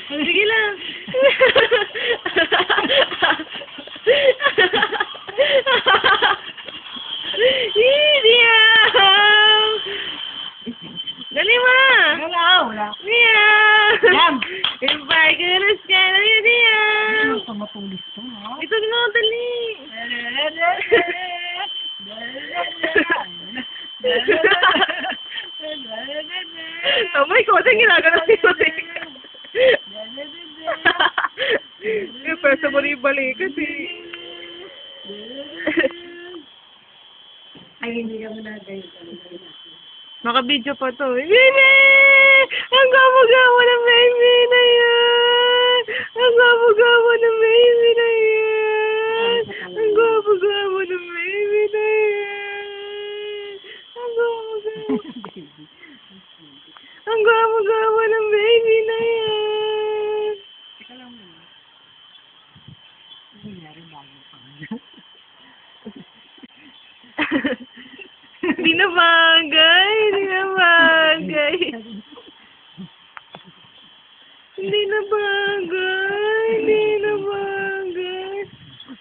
Sige lang. Diam! Dali ma! Wala. Diam! Yan. If I could escape you, Diam! Ano sa matulis to, ha? Ito na, dali! Tamay ko, saan ginagano si Music? Yung pwesta mo rin balikat eh. Ay, hindi ka muna guys. Naka-video pa to. Baby! Ang gamo-gamo ng baby na yan! Ang gamo-gamo ng baby na yan! Ang gamo-gamo ng baby na yan! Ang gamo-gamo. Ang gamo-gamo ng baby na yan! Teka lang muna. Ano nangyari bago pa? Hindi na bagay! Hindi na bagay! Hindi na bagay! Hindi na bagay!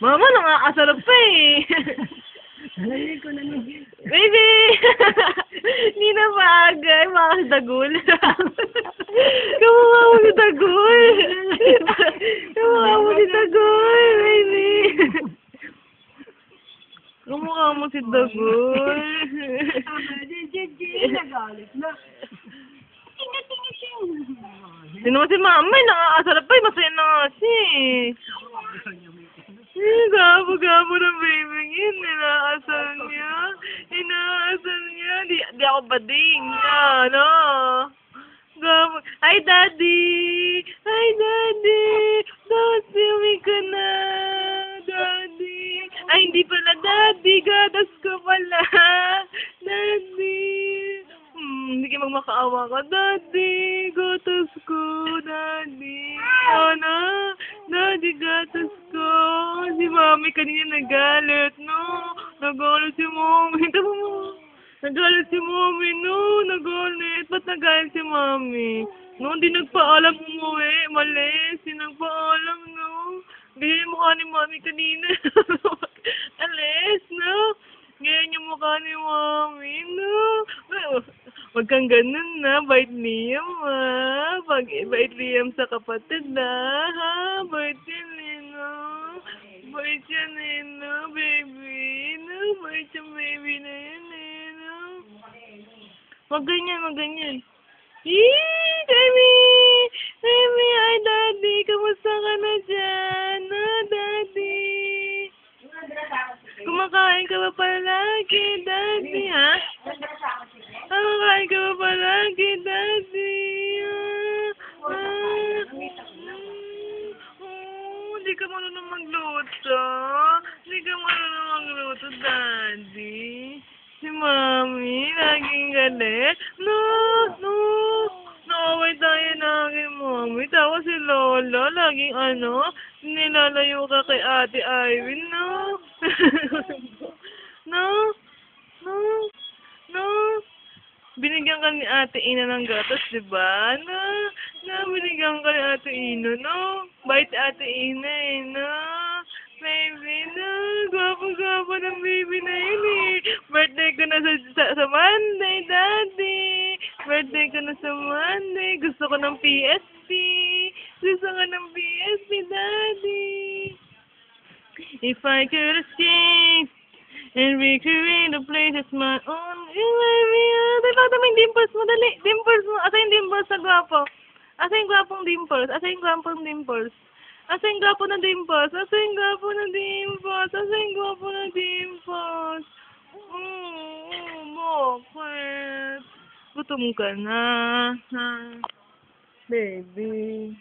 Mama, nakakasarap pa eh! Nalagay ko na nung... Baby! Hindi na bagay! Maka si Dagul! Kamukha mo si Dagul! Kamukha mo si Dagul, baby! Kamukha mo si Dagul! Nagalit na. Hindi naman si Mama, nakakasarap pa eh! Masaya na kasi! Gabo-gabo ng baby yun. Inaasal niya. Inaasal niya. Di ako bading. Ano? Gabo. Hi, Daddy! Hi, Daddy! Daddy, uwi ka na! Daddy! Ay, hindi pala, Daddy! Gatas ko pala! Daddy! Hindi ka magmakaawa ka. Daddy! Gatas ko! Daddy! Ano? Daddy, gatas ko! Si Mami kanina nagalit, no? Nagalit si Mami. Tama mo. Nagalit si Mami, no? Nagalit. Ba't nagalit si Mami? No, hindi nagpaalam umuwi. Mali. Hindi nagpaalam, no? Ganyan yung mukha ni Mami kanina. Alis, no? Ganyan yung mukha ni Mami, no? Huwag kang ganun na. Bait Liam, ha? Bait Liam sa kapatid, ha? Bait yan, no? Bait yan, no? Baby, no? Bait yung baby na yan, no? Huwag ganyan, huwag ganyan. Yee! Baby! Baby, hi, Daddy! Kamusta ka na dyan? No, Daddy? Kumakain ka ba palagi, Daddy, ha? Kumakain ka ba palagi, Daddy? Hindi ka marunong magluto. Hindi ka marunong magluto, Daddy. Si Mami, laging galit. No, no. Naaway tayo lagi, Mami. Tapos si Lola, laging nilalayo ka kay Ate Irene, no? No? No? No? Binigyan ka ni Ate Ina ng gatas, diba? No? No, binigyan ka ni Ate Ina, no? Bait Ate Ina, no? Baby, no? Gwapo-gwapo ng baby na yun, eh. Birthday ko na sa Monday, Daddy. Birthday ko na sa Monday. Gusto ko ng PSP. Gusto ko ng PSP, Daddy. If I could escape and recreate a place that's my own, you let me out. Ipata mo yung dimples mo, dali. Dimples mo. Asa yung dimples sa gwapo? Asa yung gwapong dimples? Asa yung gwapong dimples? Asa yung gwapo na dimples? Asa yung gwapo na dimples? Asa yung gwapo na dimples? Bakit? Gutom ka na, ha? Baby.